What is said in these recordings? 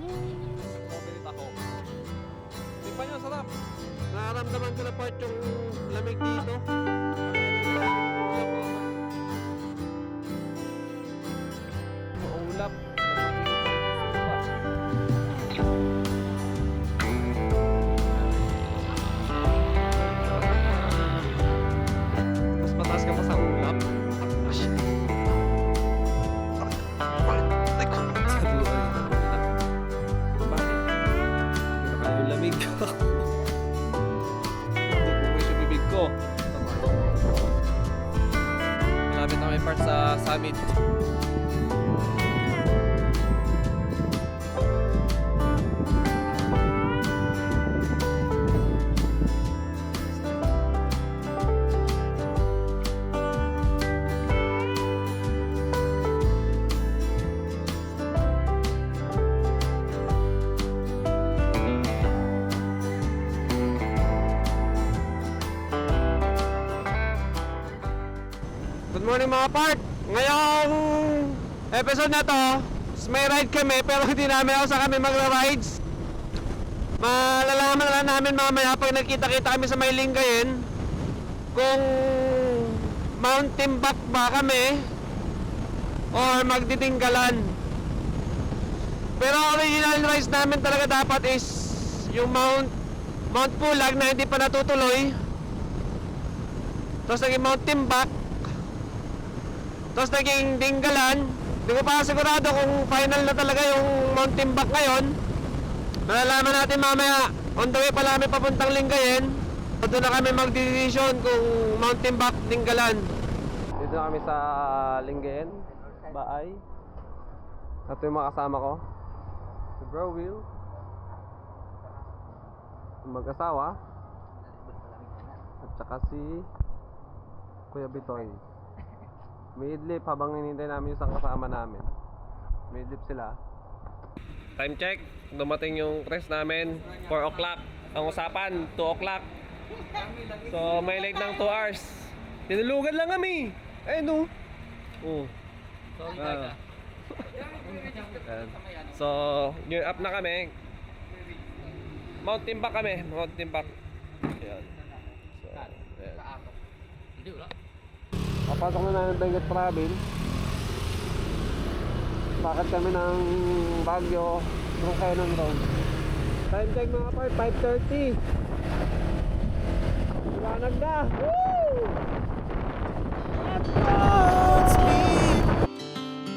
Strawberry taho. Tikpan nyo, sarap. Nararamdaman ko na part yung lamig dito. Maulap. Mas mataas ka pa sa ulap. Lamig ako. Hindi ko yung bibig ko. Malapit na may part sa summit. Good morning mga part! Ngayong episode na to, may ride kami pero hindi namin ako sa kami magra-rides. Malalaman na lang namin mamaya pag nagkita-kita kami sa Maylingayen kung mountain bike ba kami or magditinggalan. Pero original rides namin talaga dapat is yung Mount Pulag na hindi pa natutuloy. Tapos naging mountain bike. Tapos naging Dinggalan. Hindi ko pa sigurado kung final na talaga yung mountain bike ngayon. Malalaman natin mamaya. On the way pala kami papuntang Lingayen. Doon na kami mag-decision kung mountain bike, Dinggalan. Dito na kami sa Lingayen. Baay. Ito yung mga kasama ko. Si Bro Will. Mag-asawa. At saka si Kuya Bitoy. May idlip habang hinintay namin yung isang kasama namin. May idlip sila. Time check. Dumating yung press namin. 4 o'clock. Ang usapan, 2 o'clock. So may late ng 2 hours. Tinulugan lang kami. Eh no. So gear up na kami. Mountain bike kami. Mountain bike. Ayan. So, ayan. Papasok na namin Benguet Travel. Bakit kami ng Baguio Broncanon Road. Time check mga part, 5:30. Liwanag na. Woo!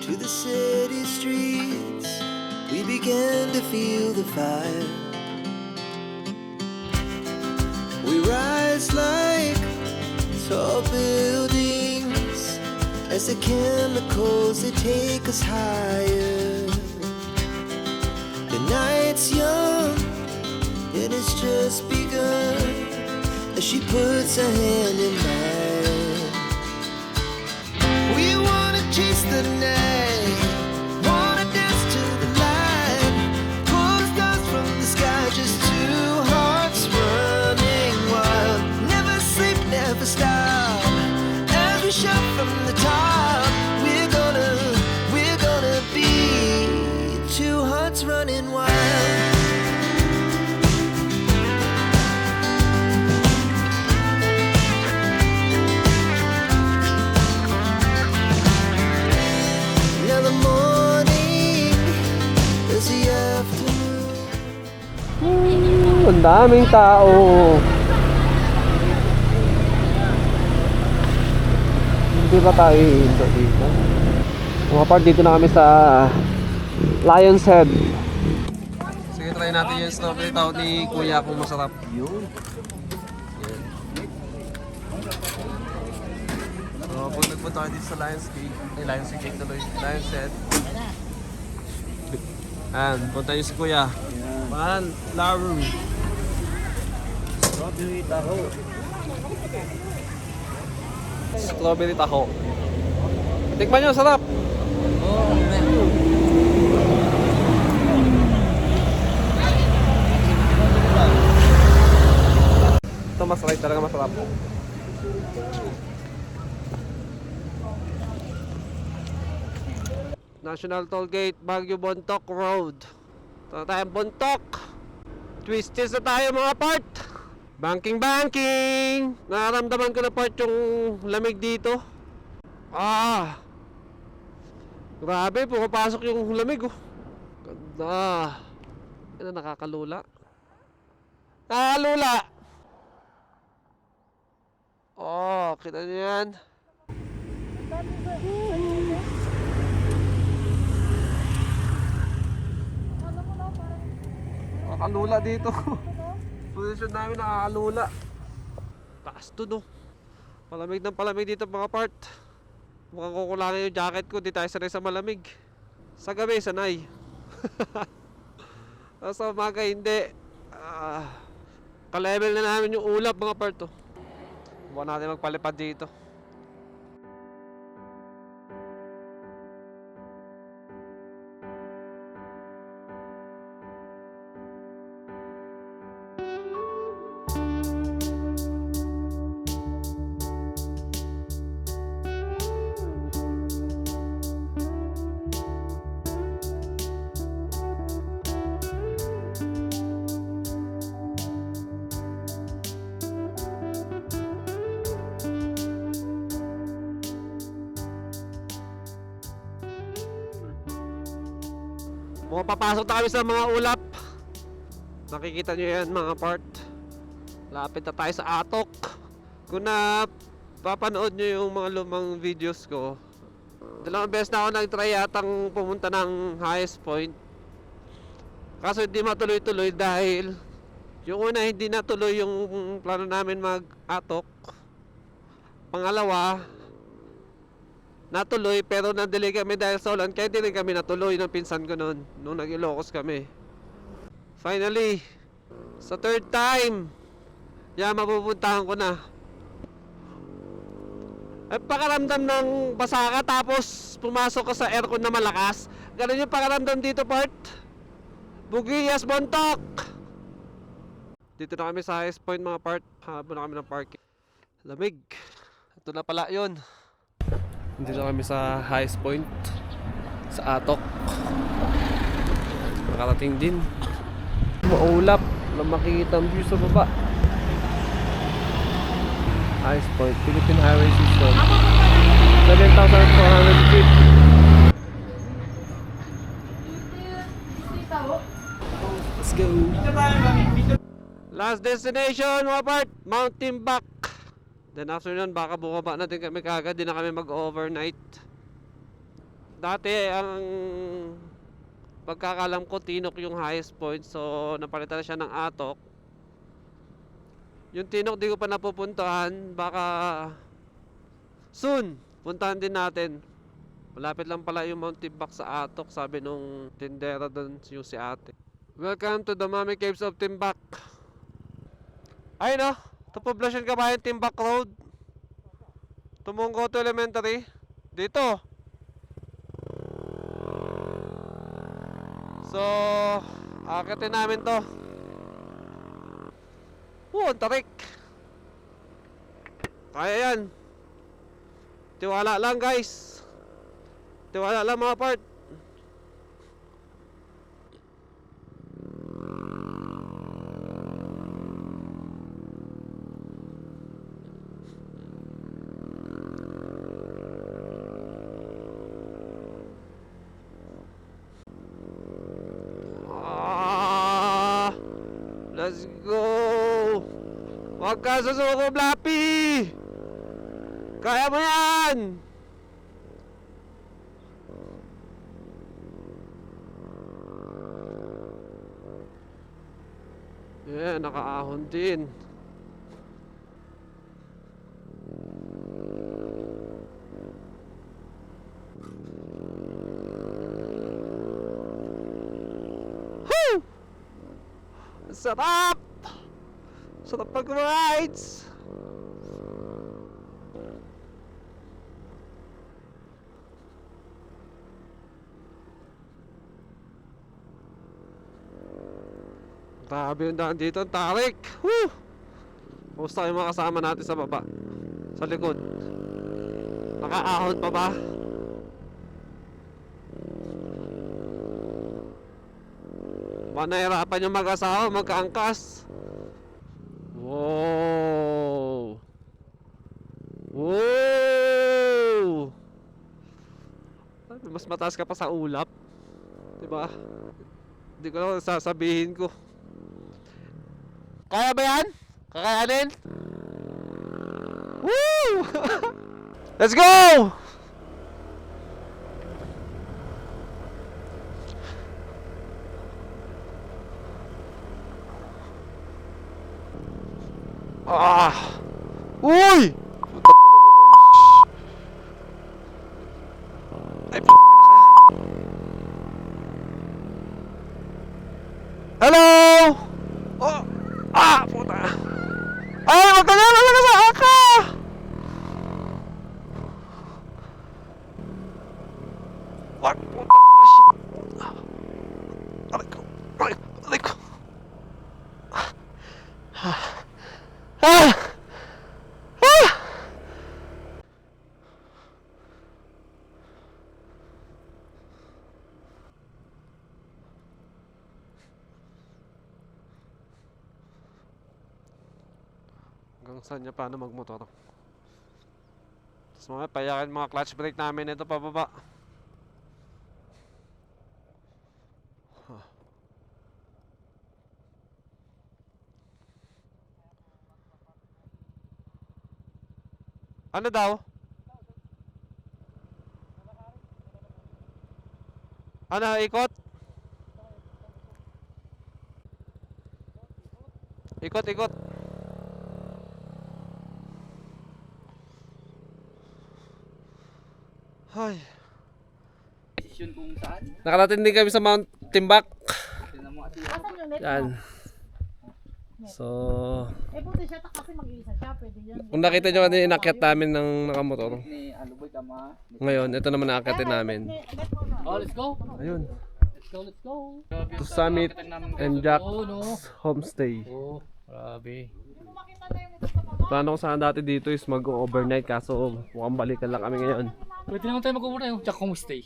To the city streets, we began to feel the fire. We rise like tall buildings as the chemicals they take us higher. The night's young and it's just begun as she puts her hand in mine. We wanna chase the night, wanna dance to the light, pull the stars from the sky, just two hearts running wild. Never sleep, never stop, as we shout from the top. We're gonna be two hearts running wild. Now the morning is the afternoon. Ang daming tao. Hindi ba tayo iinto dito? Mga part, dito na kami sa Lion's Head. Sige, try natin yung strawberry taho ni Kuya kung masarap. Yun. Yan. So, pag nagpunta kayo dito sa Lion's Gate tuloy. Lion's Head. Ayan, punta nyo si Kuya. Pangalan, Laru. Strawberry taho. Strawberry taho. Tikman nyo, sarap. Ito masarap, talaga masarap. National Toll Gate, Baguio Bontoc Road. Ito tayong buntok. Twisties na tayo mga part. Banking. Nararamdaman ko na part yung lamig dito. Grabe, pumapasok yung lamig oh. Ganda. Yan na, nakakalula. Oh, kita niyo yan. Nakakalula dito. Posisyon namin nakakalula. Taas to no. Palamig ng palamig dito mga part. Mukhang kukulangin yung jacket ko. Di tayo sanay sa malamig. Sa gabi, sanay. Sa umaga, hindi. Ka-level na namin yung ulap mga part to. Buwan natin magpalipad dito. Mukhang papasok na kami sa mga ulap. Nakikita nyo yan mga part. Lapit na tayo sa atok. Kung na papanood nyo yung mga lumang videos ko, dalawang beses na ako nag-try yatang pumunta ng highest point. Kaso hindi matuloy-tuloy dahil yung una hindi natuloy yung plano namin mag-atok. Pangalawa, natuloy pero na-delay kami dahil sa ulan, kaya hindi rin kami natuloy ng pinsan ko noon nung nag-Ilocos kami. Finally, sa third time, mapupuntahan ko na. Ay pakaramdam ng basa ka tapos pumasok ka sa aircon na malakas. Ganun yung pakaramdam dito part. Bugiyas Bontok. Dito na kami sa highest point mga part. Habang na kami ng parking. Lamig. Ito na pala yun. Dito kami sa highest point sa Atok. Nakarating din. Maulap. Walang makikita ang view sa baba. Highest point, Philippine Highway System. 7,400 feet. Let's go. Last destination, mga part, Mount Timbuk. Then after nun, baka bumaba natin kami kagad. Di na kami mag-overnight. Dati, ang pagkakalam ko, Tinok yung highest point. So, napalitan na siya ng Atok. Yung Tinok di ko pa napupuntahan. Baka soon, puntahan din natin. Malapit lang pala yung Mount Timbuk sa Atok. Sabi nung tindera doon yung si ate. Welcome to the Mami Caves of Timbuk. Ay no, ito poblasyon kabayan Timbuk Road. Tumunggo to Elementary. Dito. So, akitin namin to. Ang tarik. Kaya yan. Tiwala lang guys. Tiwala lang mga part. Let's go. Huwag ka susuko, Blappy! Kaya mo yan! Yeah, nakaahon din. Woo! Sarap! Sarap pag-rides! Grabe yung daan dito, ang tarik! Woo! Kumusta yung mga kasama natin sa baba? Sa likod? Nakaahon pa ba? Mukhang nahirapan yung mag-asawa, magkaangkas. Wow! Wow! Mas mataas ka pa sa ulap. Diba? Hindi ko lang sasabihin ko. Kaya ba yan? Kakayanin? Woo! Let's go! Ah! Uy! Ay, hello! Oh! Ah! Puta! Ay! Wag ka na! Wala sa aka! Wag! Puta! Shit! Aray ko! Aray ko! Aray ko! Ah! Ah! Ah! Hanggang saan niya paano magmotor. Tapos mamaya payakin mga clutch brake namin ito pababa. Huh. Ano daw? Ano, ikot? Ikot, ikot. Ay. Desisyon kung saan. Nakarating din kami sa Mount Timbak. Tingnan mo ati. Asan yung net Yan. mo? So, Buti siya kasi mag-iisa siya, pwede yun. kung nakita nyo ano yung inakyat namin ng nakamotor. Ni Aluboy tama. Ngayon, ito naman naakyatin namin. Oh, let's go. Ayun. Let's go, let's go. To Summit and Jack's Homestay. Oh, grabe. Plano ko sana dati dito is mag-overnight kaso mukhang balikan lang kami ngayon. Pwede naman tayo mag-over tayo. Jack homestay.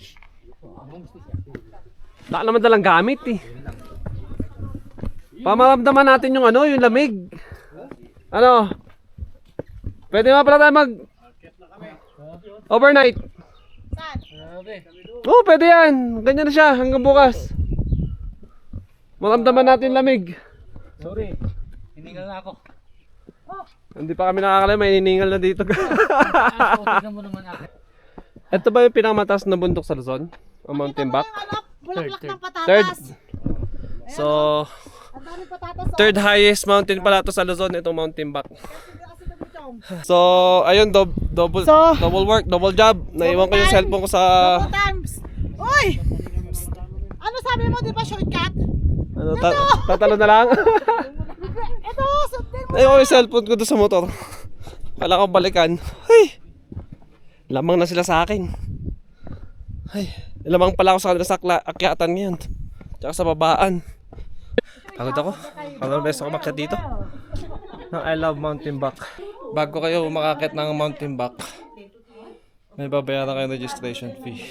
Homestay siya. Wala naman dalang gamit eh. Pamaramdaman natin yung ano, yung lamig. Ano? Pwede nga pala tayo mag overnight. Grabe. Oo, pwede yan. Ganyan na siya hanggang bukas. Maramdaman natin yung lamig. Sorry. Hiningal na ako. Hindi pa kami nakakalayo, may hiningal na dito. Tignan mo naman ako. Ito ba yung pinakamatas na bundok sa Luzon? Ang Mount Timbak? Bulaklak ng patatas. Third. So, Ang daming patatas. third highest mountain pala to sa Luzon, itong Mount Timbak. So, ayun, double work, double job. Naiwan ko yung cellphone ko sa... Double times. Uy! Ano sabi mo, di ba shortcut? Ano, tatalo na lang. Ito, sundin mo. Naiwan ko yung cellphone ko doon sa motor. Kala ko balikan. Ay! Lamang na sila sa akin. Ay, lamang pala ako sa kanila sa akyatan ngayon. Tsaka sa babaan. Pagod ako. Pagod beses ako makyat dito. I love Mountain Back. Bago kayo makakit ng Mountain Back, may babayaran kayo registration fee.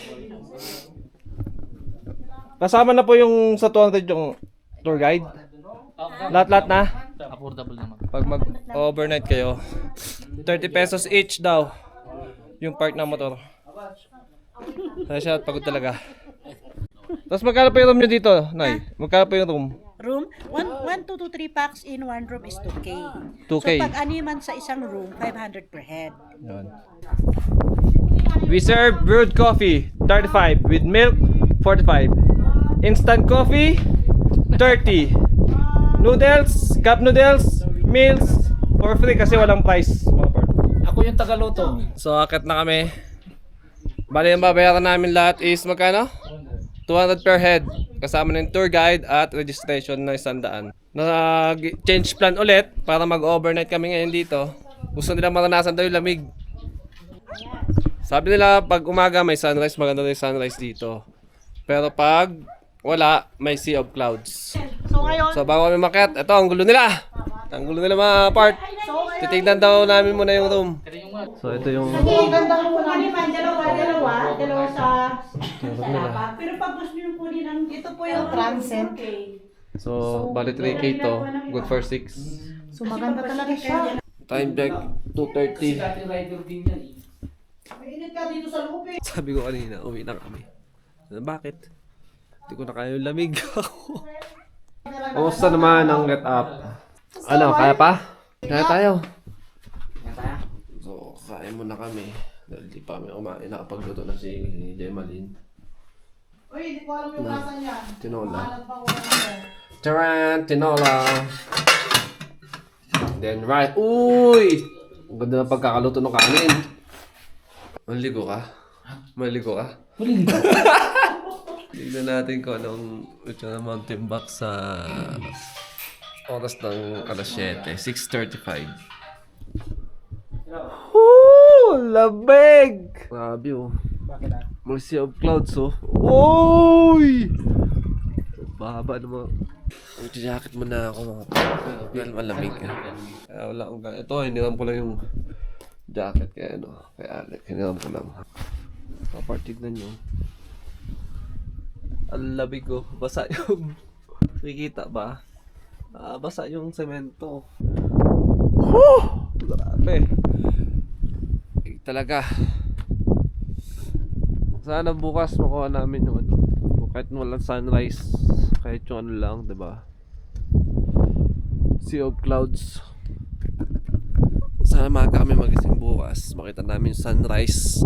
Kasama na po yung sa 200 yung tour guide. Lahat-lahat na. Affordable naman. Pag mag-overnight kayo, 30 pesos each daw yung park ng motor. Kaya siya pagod talaga. Tapos magkano pa yung room nyo dito, Nay? Magkano pa yung room? Room, 1, 2 to 3 packs in one room is 2K. 2K. So pag animan sa isang room, 500 per head. Yun. We serve brewed coffee, 35. With milk, 45. Instant coffee, 30. Noodles, cup noodles, meals, for free kasi walang price. Ako yung tagaluto. So, akit na kami. Bali, yung babayaran namin lahat is magkano? 200 per head. Kasama ng tour guide at registration na 100. Nag-change plan ulit para mag-overnight kami ngayon dito. Gusto nila maranasan daw yung lamig. Sabi nila pag umaga may sunrise, maganda na yung sunrise dito. Pero pag wala, may sea of clouds. So ngayon, So bago kami makiat, ito ang gulo nila. Ang gulo nila mga part. Titignan daw namin muna yung room. So ito yung Ganda ko namin dalawa sa dapat. Pero pag gusto niyo po din ang ito po yung transit. So, bali 3K to. Good for 6. So maganda talaga siya. Time check, 2:30. Dati rider din yan eh. Mainit ka dito sa lupi. Sabi ko kanina, uwi na kami. Bakit? Hindi ko na kaya yung lamig ako. Kamusta naman ang get up? Ano, kaya pa? Kaya tayo. So, kain muna kami. Dahil di pa kami kumain. Nakapagluto na si Jemalyn. Uy, hindi ko alam yung lasa niya. Tinola. Alam pa ko ano. Charan! Tinola! Then right. Uy! Ang ganda ng pagkakaluto ng kanin. Maligo ka? Maligo ka? Maligo? Tignan natin kung anong itsura ng mountain bike sa oras ng alas 7. 6:35. Woo! Labig! Grabe oh. May sea of clouds oh. Uy! Baba naman. Mag-jacket mo na ako mga dahil malamig eh. Kaya wala akong ganyan. Ito, hiniram ko lang yung jacket kaya ano. Kay Alec, hiniram ko lang. Kapag tignan nyo. Ang labig ko. Basa yung... Kikita ba? Basa yung semento. Woo! Grabe. Talaga. Sana bukas makuha namin yung ano. Kahit walang sunrise. Kahit yung ano lang, diba? Sea of clouds. Sana maaga kami magising bukas. Makita namin yung sunrise.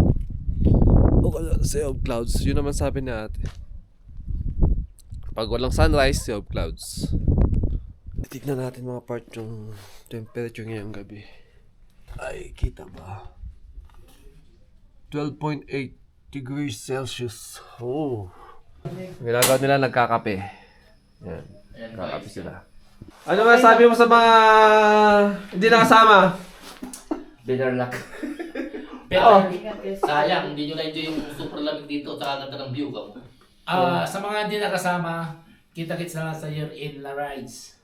O kaya sea of clouds. Yun naman sabi ni ate. Pag walang sunrise, sea of clouds. Tignan natin mga part yung temperature ngayong gabi. Ay, kita ba? 12.8 degrees Celsius. Oh. Ginagawa nila nagkakape. Yan. Kakape sila. Ano nga sabi mo sa mga hindi nakasama? Better luck. Pero sayang, hindi nyo na-enjoy yung super lamig dito at saka ganda ng view ka mo. Sa mga hindi nakasama, kita-kits na lang sa year-end na rides.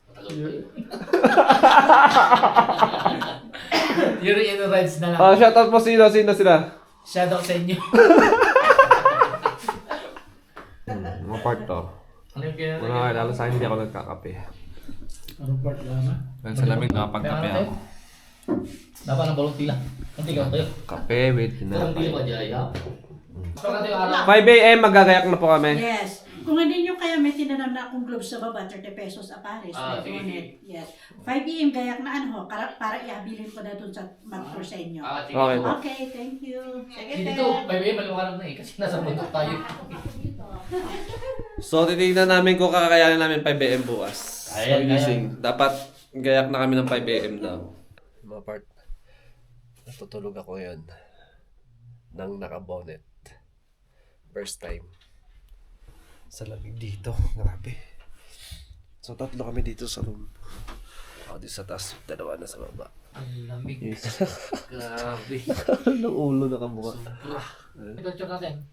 Year-end na rides na lang. Shoutout mo sino sila? Shoutout sa inyo. Mga part to. Ano yung kaya? Mga lalo sa akin hindi ako nagkakape. Anong part lang? Dahil sa lamig nakapagkape ako. Dapat ng balong tila. Ang tigaw tayo. Kape with Balong tila tinapay. ba dyan? Ha? Baka tayo araw. 5 AM magagayak na po kami. Yes. Kung hindi nyo kaya may tinanam na akong gloves sa baba, 30 pesos a pares. Ah, Like sige, on sige. it. Yes. 5 PM gayak na ano, para ihabilin ko na dun sa mag-tour sa inyo. Sige. Okay po. Okay, thank you. Sige, Dito, may maliwanag na eh. Kasi nasa bundok tayo. So titignan namin kung kakayanin namin 5 AM bukas. Kaya, Pagising. Dapat gayak na kami ng 5 AM daw. Mga part. Natutulog ako yan. Nang naka-bonnet. First time. Sa lamig dito. Grabe. So tatlo kami dito sa room. Ako dito sa taas. Dalawa na sa baba. Ang lamig. Grabe. Ng ulo nakabuka. Ito check natin.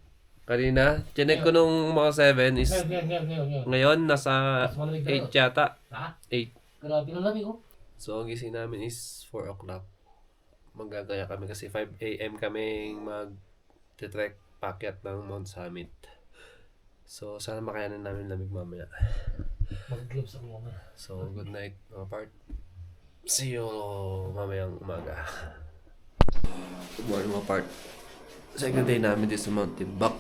Kanina, chinek ko nung mga 7 is Ngayon. ngayon nasa 8 yata. Ha? 8. Grabe ng lamig oh. So ang gising namin is 4 o'clock. Magagaya kami kasi 5 AM kami mag-trek pakyat ng Mount Summit. So sana makayanan namin lamig mamaya. Mag-gloves ako mamaya. So good night mga part. See you mamayang umaga. Good morning mga part. Second day namin dito sa Mountain Bak.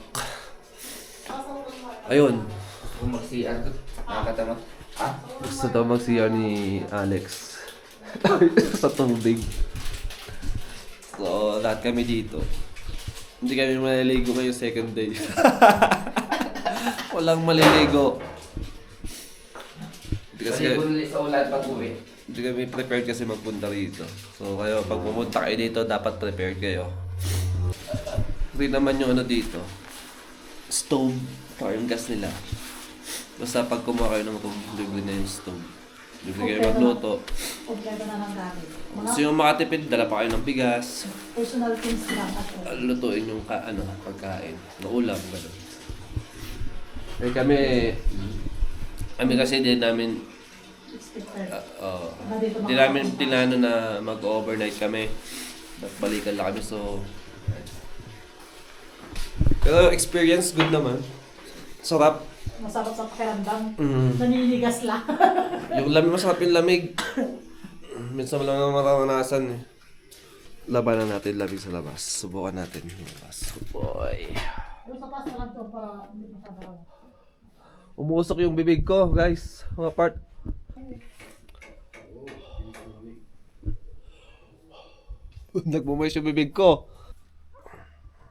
Ayun. Kung mag-CR ko, nakakatama. Ha? Gusto daw mag-CR ni Alex. Sa tubig. So, lahat kami dito. Hindi kami maliligo ngayong second day. Walang maliligo. Kasi sa ulan pag uwi. Hindi kami prepared kasi magpunta rito. So, kayo, pag pumunta kayo dito, dapat prepared kayo. Free naman yung ano dito. Stove. Or yung gas nila. Basta pag kumuha kayo ng room, libre na yung stove. Libre kayo magluto. Kompleto na ng gamit. Gusto yung makatipid, dala pa kayo ng bigas. Personal things lang ako. Lutuin yung pagkain. Na ulam, gano'n. Eh kami kasi din namin, di namin tinano na mag-overnight kami. Balikan lang kami, so... Pero experience, good naman. Sarap. Masarap sa pakiramdam. Mm. Naninigas lang. Yung lamig, masarap yung lamig. Minsan mo lang naman maranasan eh. Labanan natin lamig sa labas. Subukan natin yung labas. Boy. Doon sa taas na lang to para hindi masabaw. Umusok yung bibig ko, guys. Mga part. Nagmumoist yung bibig ko.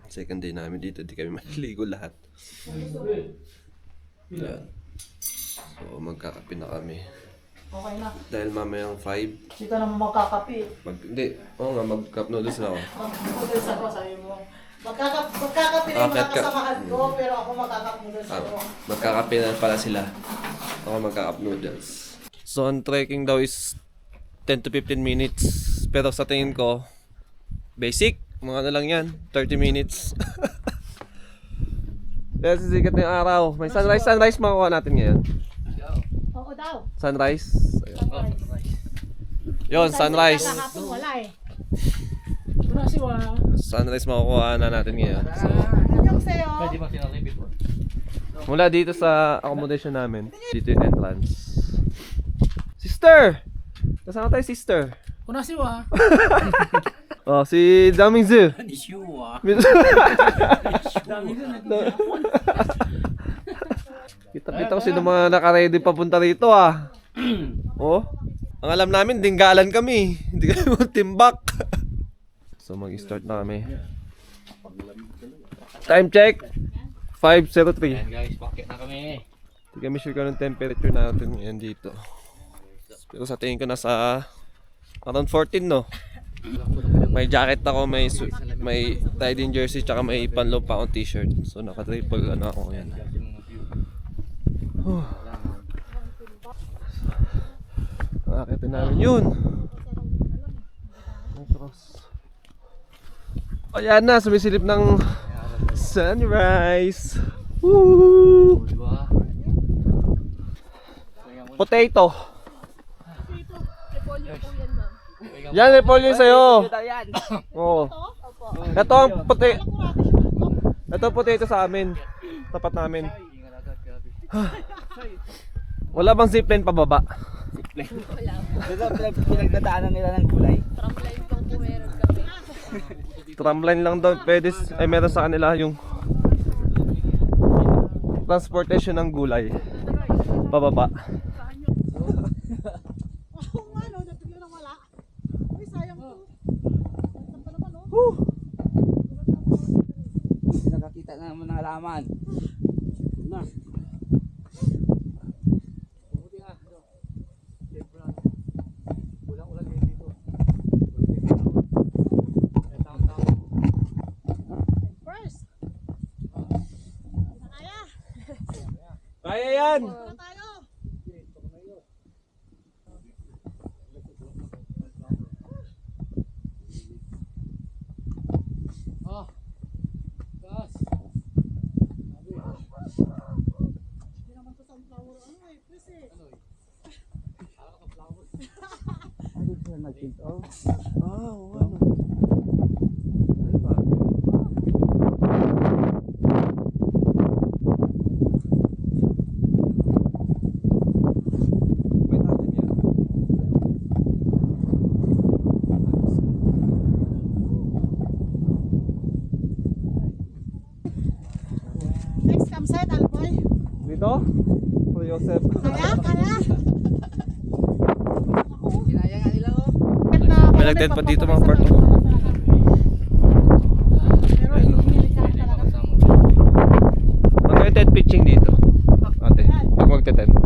Second day namin dito, di kami maliligo lahat. Yan. So, magkakape na kami. Okay na. Dahil mamayang 5. Dito naman magkakape. Hindi. Oo nga, mag-cup noodles na ako. Noodles ako, sabi mo. Magkakape na yung mga kasamahan ko, pero ako magkakap noodles ako. Magkakape na pala sila. Ako magka-cup noodles. So, ang trekking daw is 10 to 15 minutes. Pero sa tingin ko, basic. Mga ano lang yan. 30 minutes. Kaya sisikat na yung araw. May sunrise makuha natin ngayon. Oo daw. Sunrise. Yun, sunrise. Kahapon wala eh. Sunrise makukuha na natin ngayon. So, Yung sa'yo. Pwede ba sinalibit mo? mula dito sa accommodation namin, dito yung entrance. Sister! Kasama tayo, sister. Oh, si Damingzu. Kita-kita ko sino mga naka-ready papunta rito ah. Oh, ang alam namin, dinggalan kami. Hindi kami magtimbak. So mag-start na kami. Time check. 5:03. Ayan guys, bakit na kami? Hindi kami sure kung anong temperature natin ngayon dito. Pero sa tingin ko nasa around 14 no. May jacket ako, may riding jersey, tsaka may panloob pa akong t-shirt. So naka-triple ano ako ngayon. Akitin namin yun. Ayan na, sumisilip ng sunrise. Woo! Potato. Yan, repolyo sa'yo. Oo. Ito ang ito ang potato sa amin. Tapat namin. Wala bang zipline pababa? Pinagdadaanan nila ng gulay. Tramline lang daw pwede. Ay meron sa kanila yung transportation ng gulay pababa. Nakakita na naman ng halaman. Na. Kaya yan! Next campsite, Alboy. Dito? For Joseph. Kaya? Kinaya nga nila oh. May nag-tent pa dito mga part. Pero hihilig ka talaga. Mag-tent pitching dito. Ate, pag mag-tent.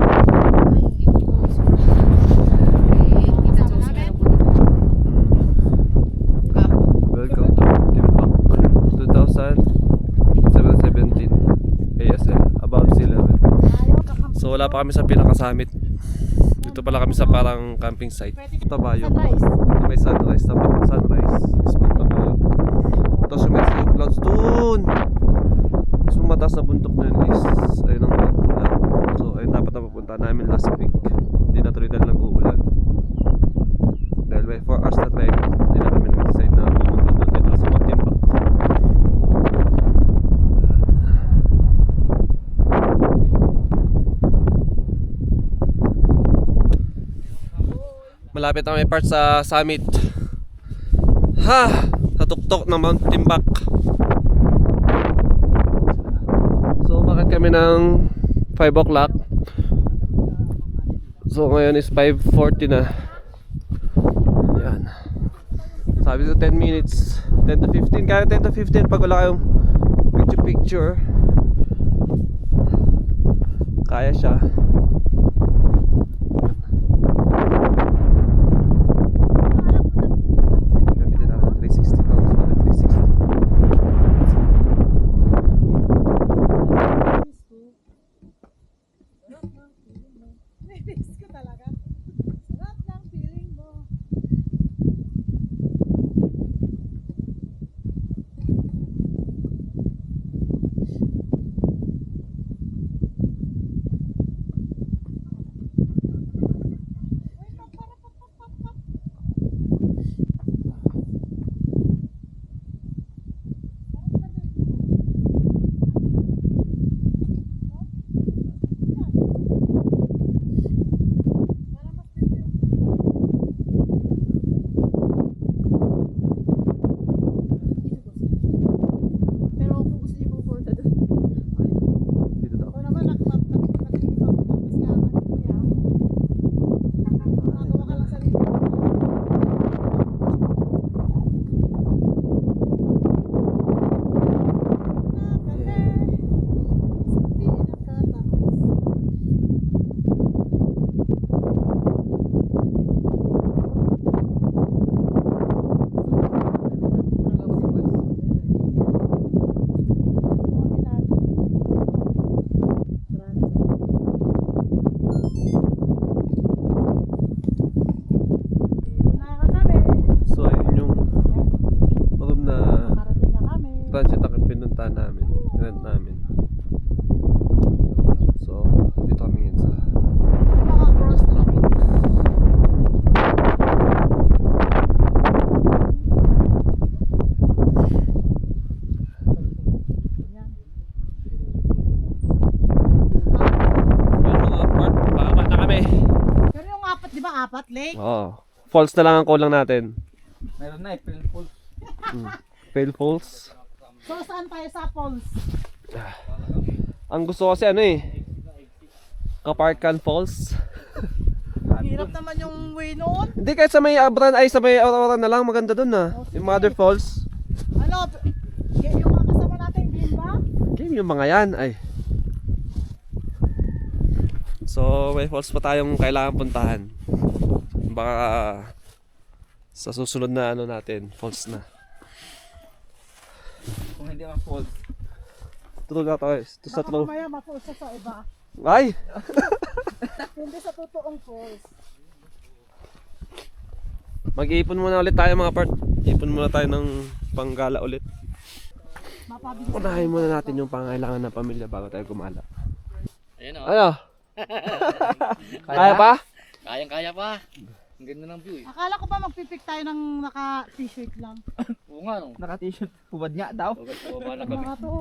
Welcome to Timbuk 2017 ASL above sea level. So wala pa kami sa pinakasamit. Dito pala kami sa parang camping site. Tabayo. Sunrise. May sunrise, tapat ng sunrise is Tabayo. Tapos yung may sea clouds dun. Mas mataas na bundok na yun is ayun ang ulan. So ayun dapat na pupunta namin last week. Hindi na tuloy dahil nag-uulan. Dahil may 4 hours na trek, hindi na kami nag-decide na pupunta doon dito sa Timbuk. Malapit na may part sa summit. Ha! Sa tuktok ng Mount Timbak. So umakyat kami ng 5 o'clock. So ngayon is 5:40 na. Yan. Sabi ko 10 minutes, 10 to 15. Kaya 10 to 15 pag wala kayong picture. Kaya siya. Gamitin natin 360 pounds pa rin, 360. Miss ko talaga. Sarap ng feeling mo. Pero kung gusto niyo pupunta doon, Dito daw. ako naman nag-ibang mas nga ano kuya. Nagawa ka lang sa libo. So ayun yung room na Nakarating na kami. transit ang pinuntahan namin, rent namin. So dito kami ngayon sa Mga bros lang. yung mga part, baka na kami. Pero yung apat, di ba apat, Lake? Oo. Falls na lang ang kulang natin. Meron na April Fool. Fail falls. So saan tayo sa falls? Ang gusto ko kasi ano eh, Kaparkan Falls. Hirap naman yung way noon. Hindi, kahit sa may Abran ay sa may Aurora na lang, maganda dun na. Yung Mother Falls. Ano, yung mga kasama natin, din ba? Game yung mga yan ay. So may falls pa tayong kailangan puntahan. Baka sa susunod na ano natin, falls na. Kung hindi man Fool. True na tayo. Ito sa Baka true. mamaya ma-falls sa iba. Ay! Hindi sa totoong falls. Mag-iipon muna ulit tayo mga part. Ipon muna tayo ng panggala ulit. Mapabilis. Unahin muna natin yung pangailangan ng pamilya bago tayo gumala. Ayun o. Ano? Kaya pa? Kayang-kaya pa. Ang ganda ng view eh. Akala ko ba magpipik tayo ng naka-t-shirt lang. Oo nga no. Naka-t-shirt. Hubad nga daw. Baba na kami. Mga to.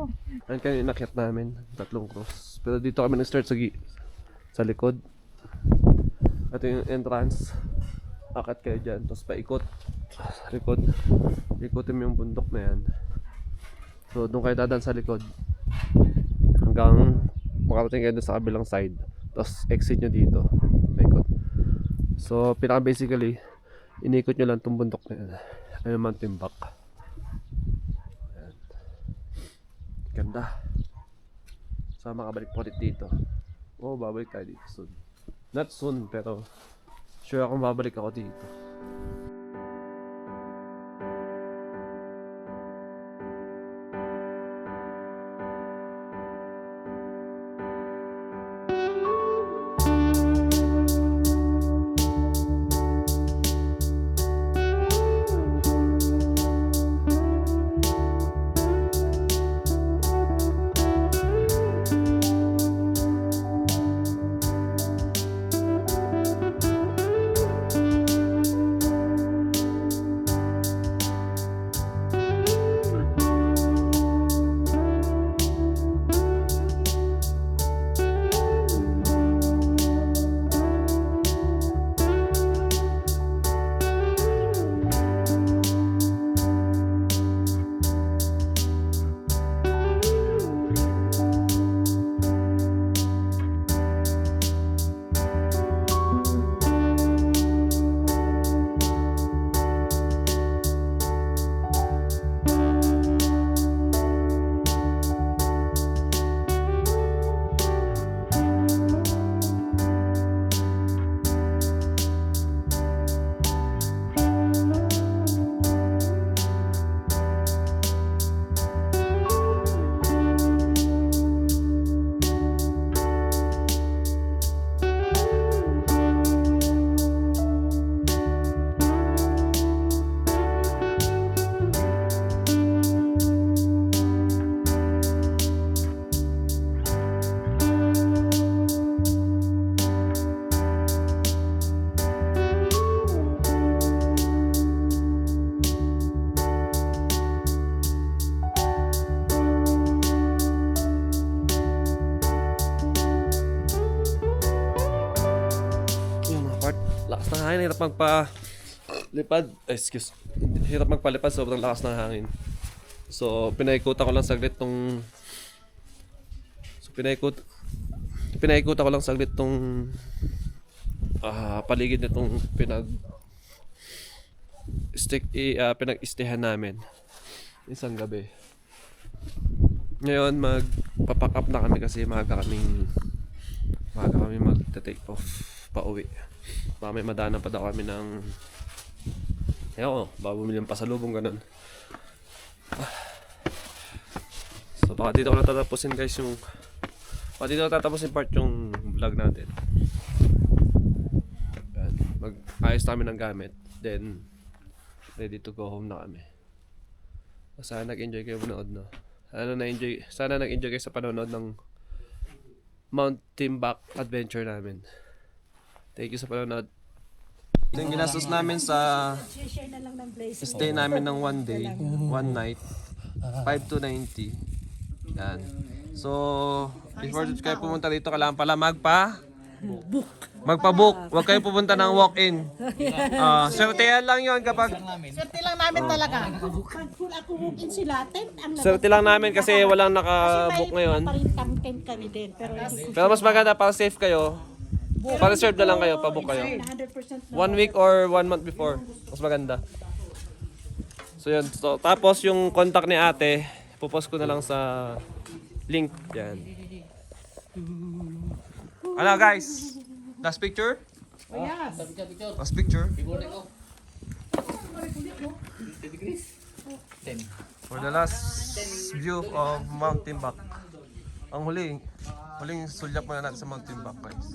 Ayun kanina inakyat namin. 3 cross. Pero dito kami nag-start sa likod. Ito yung entrance. Akat kayo dyan. Tapos paikot. Sa likod. Ikutin mo yung bundok na yan. So doon kayo dadaan sa likod. Hanggang makarating kayo doon sa kabilang side. Tapos exit nyo dito. Paikot. So pinaka basically inikot nyo lang itong bundok na yan. Ayun yung Mount Timbak. Ayan. Ganda. So makabalik po ulit dito. Oo, babalik tayo dito soon. Not soon, pero sure akong babalik ako dito. Lakas ng hangin, hirap magpalipad. Excuse. Hirap magpalipad, sobrang lakas ng hangin. So, pinaikutan ko lang saglit tong pinaikutan ko lang saglit tong paligid nitong pinag-istehan namin isang gabi. Ngayon magpapack up na kami kasi maaga kami mag-take off pauwi. Baka may madaanan pa daw kami ng baka bumili ng pasalubong ganun. So baka dito ko na tatapusin guys part yung vlog natin. Mag-ayos namin ng gamit, then ready to go home na kami. Sana nag-enjoy kayo manood, no? Sana nag-enjoy kayo sa panonood ng Mount Timbuk adventure namin. Thank you sa panonood. Yung ginastos namin sa stay namin ng 1 day, 1 night, 5,290. Yan. So, before kayo pumunta dito, kailangan pala magpa-book. Huwag kayo pupunta ng walk-in. Swertehan lang yon kapag... Swerte lang namin talaga. Pag full ako walk-in sila, tent ang Swerte lang namin kasi walang naka-book ngayon. pa rin tent kami din. Pero hindi ko Pero mas maganda para safe kayo. Pa-reserve na lang kayo, pa-book kayo. 100% 1 week or 1 month before. Mas maganda. So yun. So, tapos yung contact ni ate, pupost ko na lang sa link. Yan. Ano guys? Last picture? Last picture? For the last view of Mount Timbuk. Ang huling sulyap muna natin sa Mount Timbuk guys.